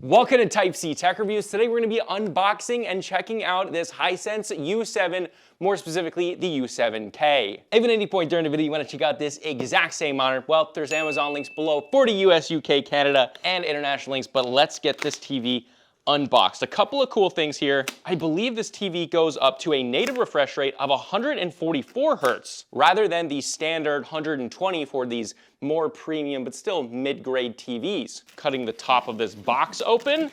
Welcome to Type C Tech Reviews. Today we're going to be unboxing and checking out this Hisense U7, more specifically the U7K. If at any point during the video you want to check out this exact same monitor, well, there's Amazon links below for the US, UK, Canada, and international links, but let's get this TV unboxed. A couple of cool things here. I believe this TV goes up to a native refresh rate of 144 Hertz rather than the standard 120 for these more premium but still mid-grade TVs. Cutting the top of this box open,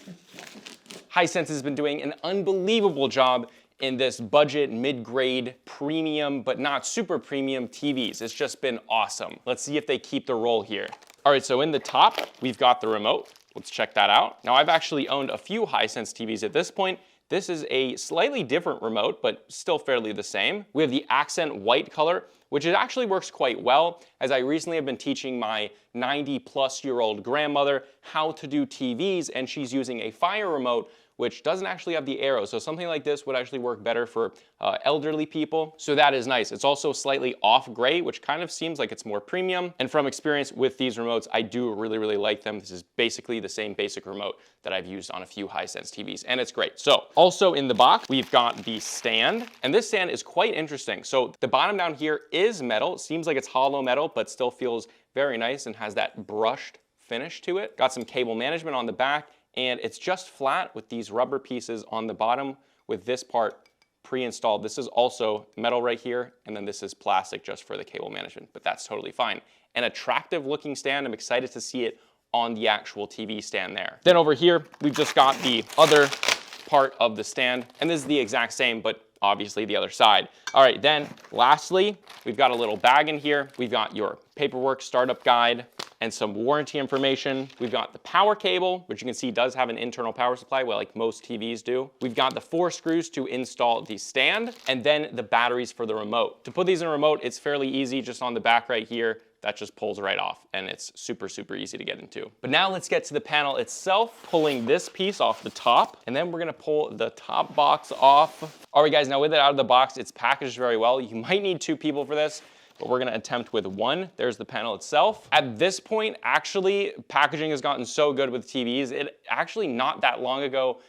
Hisense has been doing an unbelievable job in this budget, mid-grade, premium, but not super premium TVs. It's just been awesome. Let's see if they keep the roll here. All right, so in the top, we've got the remote. Let's check that out. Now, I've actually owned a few Hisense TVs at this point. This is a slightly different remote, but still fairly the same. We have the accent white color, which it actually works quite well, as I recently have been teaching my 90-plus-year-old grandmother how to do TVs, and she's using a Fire remote, which doesn't actually have the arrow. So something like this would actually work better for elderly people. So that is nice. It's also slightly off gray, which kind of seems like it's more premium. And from experience with these remotes, I do really like them. This is basically the same basic remote that I've used on a few Hisense TVs, and it's great. So also in the box, we've got the stand, and this stand is quite interesting. So the bottom down here is metal. It seems like it's hollow metal, but still feels very nice and has that brushed finish to it. Got some cable management on the back, and it's just flat with these rubber pieces on the bottom with this part pre-installed. This is also metal right here, and then this is plastic just for the cable management, but that's totally fine. An attractive looking stand. I'm excited to see it on the actual TV stand there. Then over here, we've just got the other part of the stand, and this is the exact same, but obviously the other side. All right, then lastly, we've got a little bag in here. We've got your paperwork, startup guide, and some warranty information. We've got the power cable, which you can see does have an internal power supply, well, like most TVs do. We've got the 4 screws to install the stand, and then the batteries for the remote. To put these in a remote, it's fairly easy, just on the back right here. That just pulls right off, and it's super easy to get into. But now let's get to the panel itself, pulling this piece off the top, and then we're gonna pull the top box off. All right, guys, now with it out of the box, it's packaged very well. You might need 2 people for this, but we're gonna attempt with 1. There's the panel itself. At this point, actually, packaging has gotten so good with TVs. It actually, not that long ago,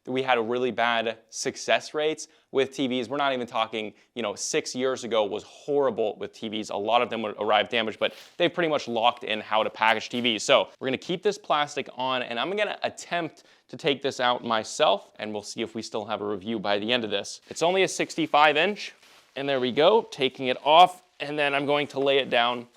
we had a really bad success rates with TVs. We're not even talking, 6 years ago was horrible with TVs. A lot of them would arrive damaged, but they've pretty much locked in how to package TVs. So we're gonna keep this plastic on, and I'm gonna attempt to take this out myself, and we'll see if we still have a review by the end of this. It's only a 65-inch, and there we go, taking it off, and then I'm going to lay it down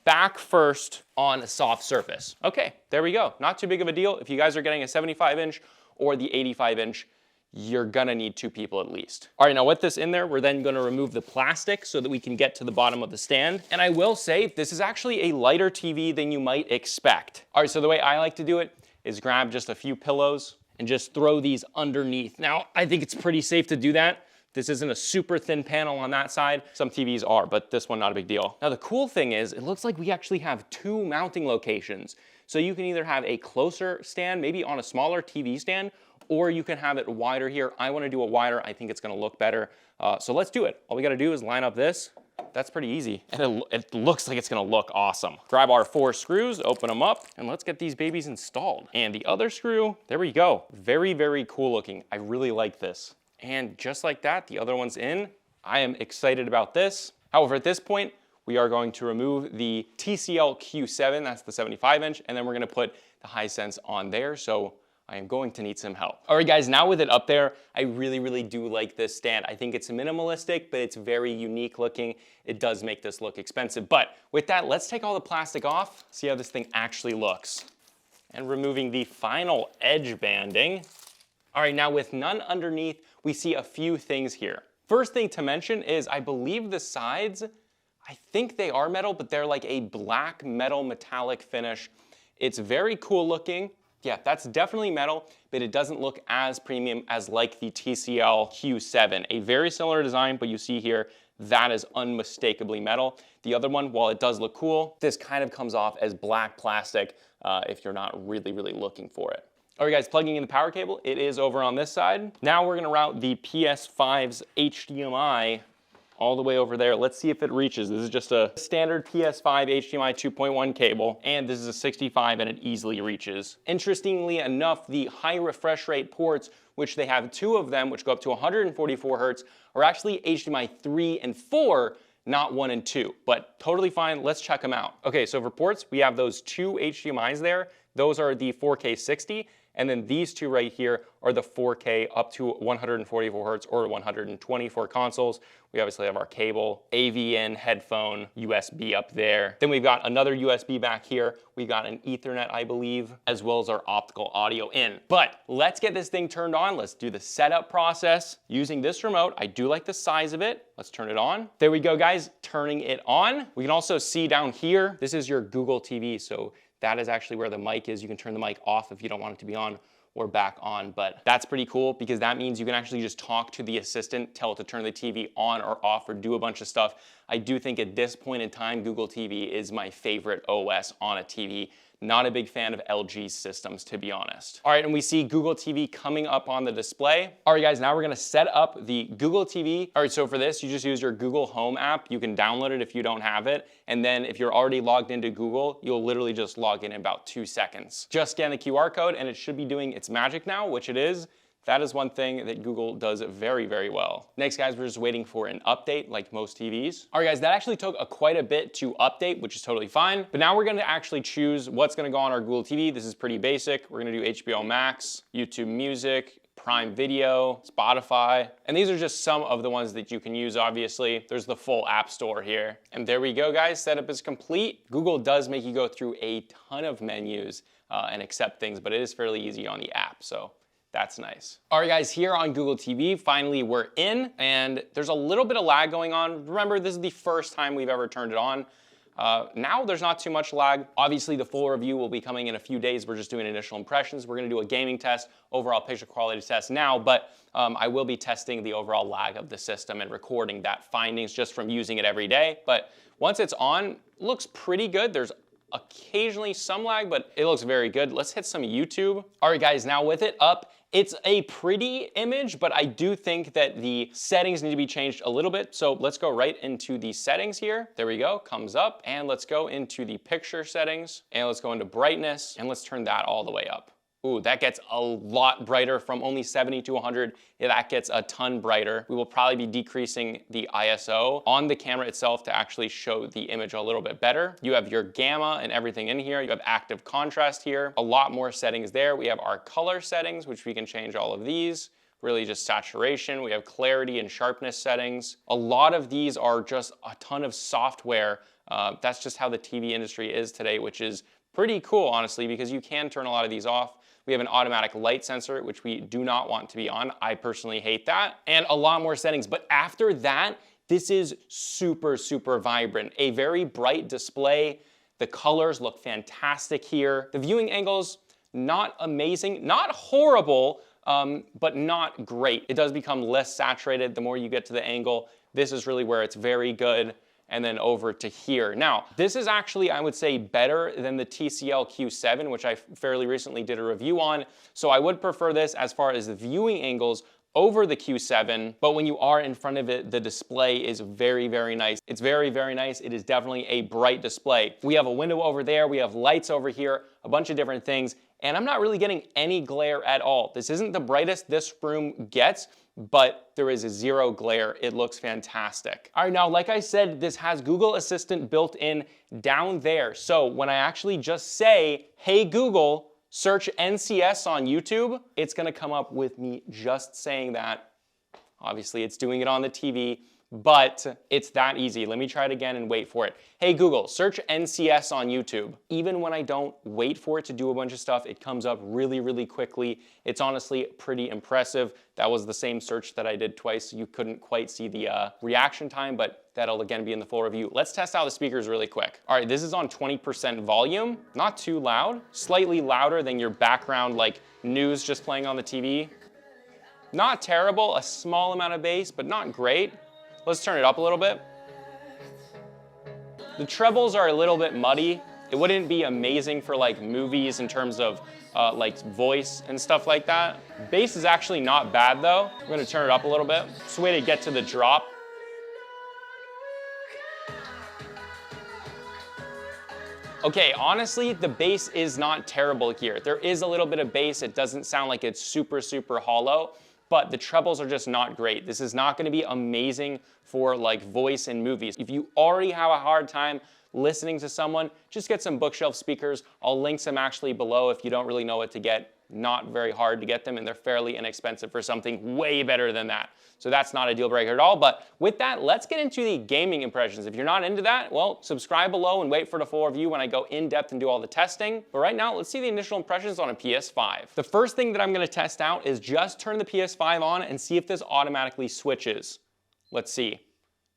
back first on a soft surface. Okay, there we go. Not too big of a deal. If you guys are getting a 75-inch or the 85-inch, you're gonna need 2 people at least. All right, now with this in there, we're then gonna remove the plastic so that we can get to the bottom of the stand. And I will say, this is actually a lighter TV than you might expect. All right, so the way I like to do it is grab just a few pillows and just throw these underneath. Now, I think it's pretty safe to do that. This isn't a super thin panel on that side. Some TVs are, but this one, not a big deal. Now, the cool thing is, it looks like we actually have 2 mounting locations. So you can either have a closer stand, maybe on a smaller TV stand, or you can have it wider here. I wanna do it wider. I think it's gonna look better. So let's do it. All we gotta do is line up this. That's pretty easy. And it looks like it's gonna look awesome. Grab our 4 screws, open them up, and let's get these babies installed. And the other screw, there we go. Very cool looking. I really like this. And just like that, the other one's in. I am excited about this. However, at this point, we are going to remove the TCL Q7, that's the 75-inch, and then we're gonna put the Hisense on there, so I am going to need some help. All right, guys, now with it up there, I really do like this stand. I think it's minimalistic, but it's very unique looking. It does make this look expensive. But with that, let's take all the plastic off, see how this thing actually looks. And removing the final edge banding. All right, now with none underneath, we see a few things here. First thing to mention is I believe the sides, I think they are metal, but they're like a black metal metallic finish. It's very cool looking. Yeah, that's definitely metal, but it doesn't look as premium as like the TCL Q7. A very similar design, but you see here, that is unmistakably metal. The other one, while it does look cool, this kind of comes off as black plastic if you're not really looking for it. All right, guys, plugging in the power cable, it is over on this side. Now we're gonna route the PS5's HDMI all the way over there. Let's see if it reaches. This is just a standard PS5 HDMI 2.1 cable, and this is a 65 and it easily reaches. Interestingly enough, the high refresh rate ports, which they have 2 of them, which go up to 144 hertz, are actually HDMI 3 and 4, not 1 and 2, but totally fine. Let's check them out. Okay, so for ports, we have those 2 HDMIs there. Those are the 4K 60, and then these 2 right here are the 4K up to 144 hertz or 120 for consoles. We obviously have our cable, AV in, headphone, USB up there. Then we've got another USB back here. We got an Ethernet, I believe, as well as our optical audio in. But let's get this thing turned on. Let's do the setup process using this remote. I do like the size of it. Let's turn it on. There we go, guys, turning it on. We can also see down here, this is your Google TV. So that is actually where the mic is. You can turn the mic off if you don't want it to be on or back on, but that's pretty cool because that means you can actually just talk to the assistant, tell it to turn the TV on or off or do a bunch of stuff. I do think at this point in time, Google TV is my favorite OS on a TV. Not a big fan of LG's systems, to be honest. All right, and we see Google TV coming up on the display. All right, guys, now we're gonna set up the Google TV. All right, so for this, you just use your Google Home app. You can download it if you don't have it. And then if you're already logged into Google, you'll literally just log in about 2 seconds. Just scan the QR code and it should be doing its magic now, which it is. That is one thing that Google does very, very well. Next, guys, we're just waiting for an update like most TVs. All right, guys, that actually took quite a bit to update, which is totally fine. But now we're gonna actually choose what's gonna go on our Google TV. This is pretty basic. We're gonna do HBO Max, YouTube Music, Prime Video, Spotify, and these are just some of the ones that you can use, obviously. There's the full app store here. And there we go, guys, setup is complete. Google does make you go through a ton of menus and accept things, but it is fairly easy on the app, so that's nice. All right, guys, here on Google TV, finally we're in, and there's a little bit of lag going on. Remember, this is the first time we've ever turned it on. Now there's not too much lag. Obviously, the full review will be coming in a few days. We're just doing initial impressions. We're gonna do a gaming test, overall picture quality test now, but I will be testing the overall lag of the system and recording that findings just from using it every day. But once it's on, it looks pretty good. There's occasionally some lag, but it looks very good. Let's hit some YouTube. All right, guys, now with it up, it's a pretty image, but I do think that the settings need to be changed a little bit. So let's go right into the settings here. There we go, comes up. And let's go into the picture settings and let's go into brightness and let's turn that all the way up. Ooh, that gets a lot brighter from only 70 to 100. Yeah, that gets a ton brighter. We will probably be decreasing the ISO on the camera itself to actually show the image a little bit better. You have your gamma and everything in here. You have active contrast here. A lot more settings there. We have our color settings, which we can change all of these. Really just saturation. We have clarity and sharpness settings. A lot of these are just a ton of software. That's just how the TV industry is today, which is pretty cool, honestly, because you can turn a lot of these off. We have an automatic light sensor, which we do not want to be on. I personally hate that. And a lot more settings. But after that, this is super, super vibrant. A very bright display. The colors look fantastic here. The viewing angles, not amazing, not horrible, but not great. It does become less saturated the more you get to the angle. This is really where it's very good. And then over to here. Now, this is actually, I would say, better than the TCL Q7, which I fairly recently did a review on. So I would prefer this as far as the viewing angles over the Q7, but when you are in front of it, the display is very, very nice. It's very, very nice. It is definitely a bright display. We have a window over there. We have lights over here, a bunch of different things, and I'm not really getting any glare at all. This isn't the brightest this room gets, but there is a zero glare. It looks fantastic. All right, now, like I said, this has Google Assistant built in down there. So when I actually just say, hey, Google, search NCS on YouTube, it's gonna come up with me just saying that. Obviously, it's doing it on the TV, but it's that easy. Let me try it again and wait for it. Hey Google, search NCS on YouTube. Even when I don't wait for it to do a bunch of stuff, it comes up really, really quickly. It's honestly pretty impressive. That was the same search that I did twice. So you couldn't quite see the reaction time, but that'll again be in the full review. Let's test out the speakers really quick. All right, this is on 20% volume, not too loud, slightly louder than your background like news just playing on the TV. Not terrible, a small amount of bass, but not great. Let's turn it up a little bit. The trebles are a little bit muddy. It wouldn't be amazing for like movies in terms of like voice and stuff like that. Bass is actually not bad though. I'm gonna turn it up a little bit. It's a way to get to the drop. Okay, honestly, the bass is not terrible here. There is a little bit of bass. It doesn't sound like it's super, super hollow, but the trebles are just not great. This is not gonna be amazing for like voice in movies. If you already have a hard time listening to someone, just get some bookshelf speakers. I'll link some actually below if you don't really know what to get. Not very hard to get them, and they're fairly inexpensive for something way better than that. So that's not a deal breaker at all. But with that, let's get into the gaming impressions. If you're not into that, well, subscribe below and wait for the full review when I go in depth and do all the testing. But right now, let's see the initial impressions on a PS5. The first thing that I'm gonna test out is just turn the PS5 on and see if this automatically switches. Let's see.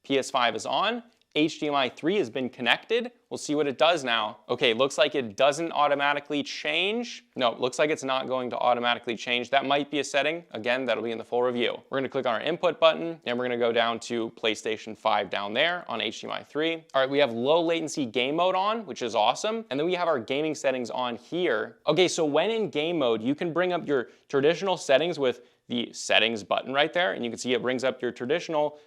PS5 is on. HDMI 3 has been connected. We'll see what it does now. Okay, looks like it doesn't automatically change. No, looks like it's not going to automatically change. That might be a setting. Again, that'll be in the full review. We're gonna click on our input button, and we're gonna go down to PlayStation 5 down there on HDMI 3. All right, we have low latency game mode on, which is awesome. And then we have our gaming settings on here. Okay, so when in game mode, you can bring up your traditional settings with the settings button right there, and you can see it brings up your traditional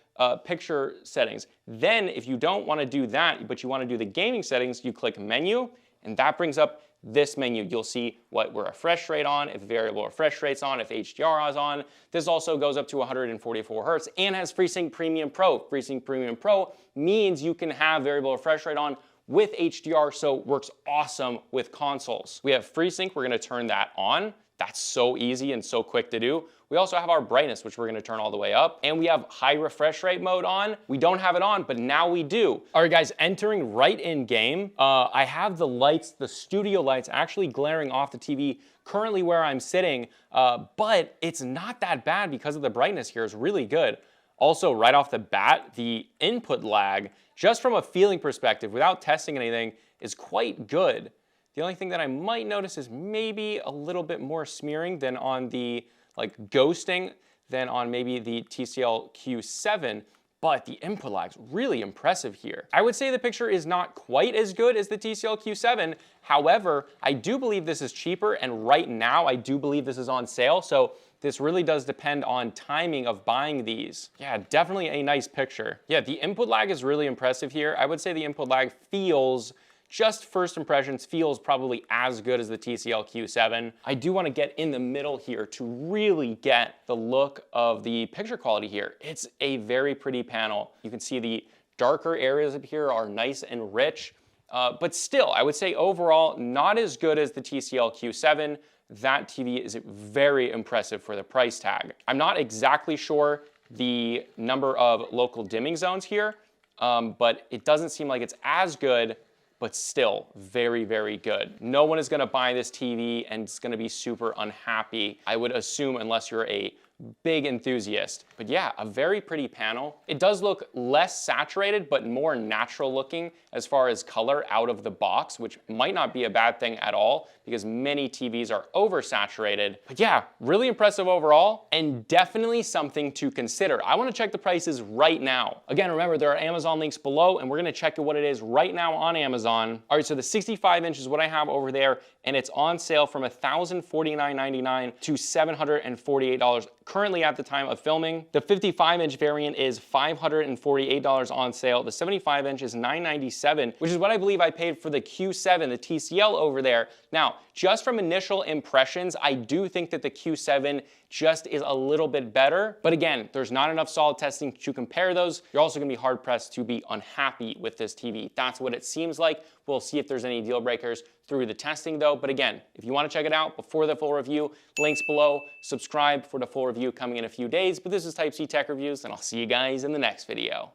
picture settings. Then if you don't want to do that, but you want to do the gaming settings, you click menu, and that brings up this menu. You'll see what we're refresh rate on, if variable refresh rate's on, if HDR is on. This also goes up to 144 Hertz and has FreeSync Premium Pro. FreeSync Premium Pro means you can have variable refresh rate on with HDR, so works awesome with consoles. We have FreeSync, we're gonna turn that on. That's so easy and so quick to do. We also have our brightness, which we're gonna turn all the way up. And we have high refresh rate mode on. We don't have it on, but now we do. All right, guys, entering right in game. I have the lights, the studio lights actually glaring off the TV currently where I'm sitting, but it's not that bad because of the brightness here is really good. Also, right off the bat, the input lag, just from a feeling perspective, without testing anything, is quite good. The only thing that I might notice is maybe a little bit more smearing than on the, like ghosting, than on maybe the TCL Q7, but the input lag's really impressive here. I would say the picture is not quite as good as the TCL Q7. However, I do believe this is cheaper, and right now I do believe this is on sale. So this really does depend on timing of buying these. Yeah, definitely a nice picture. Yeah, the input lag is really impressive here. I would say the input lag feels, just first impressions, feels probably as good as the TCL Q7. I do want to get in the middle here to really get the look of the picture quality here. It's a very pretty panel. You can see the darker areas up here are nice and rich, but still, I would say overall, not as good as the TCL Q7. That TV is very impressive for the price tag. I'm not exactly sure the number of local dimming zones here, but it doesn't seem like it's as good, but still very, very good. No one is gonna buy this TV and it's gonna be super unhappy, I would assume, unless you're a big enthusiast. But yeah, a very pretty panel. It does look less saturated, but more natural looking as far as color out of the box, which might not be a bad thing at all because many TVs are oversaturated. But yeah, really impressive overall and definitely something to consider. I wanna check the prices right now. Again, remember there are Amazon links below and we're gonna check what it is right now on Amazon. All right, so the 65 inch is what I have over there and it's on sale from $1,049.99 to $748 currently at the time of filming. The 55 inch variant is $548 on sale. The 75 inch is $997, which is what I believe I paid for the Q7, the TCL over there. Now, just from initial impressions, I do think that the Q7 just is a little bit better. But again, there's not enough solid testing to compare those. You're also gonna be hard pressed to be unhappy with this TV. That's what it seems like. We'll see if there's any deal breakers through the testing though. But again, if you wanna check it out before the full review, links below, subscribe for the full review coming in a few days. But this is Type C Tech Reviews and I'll see you guys in the next video.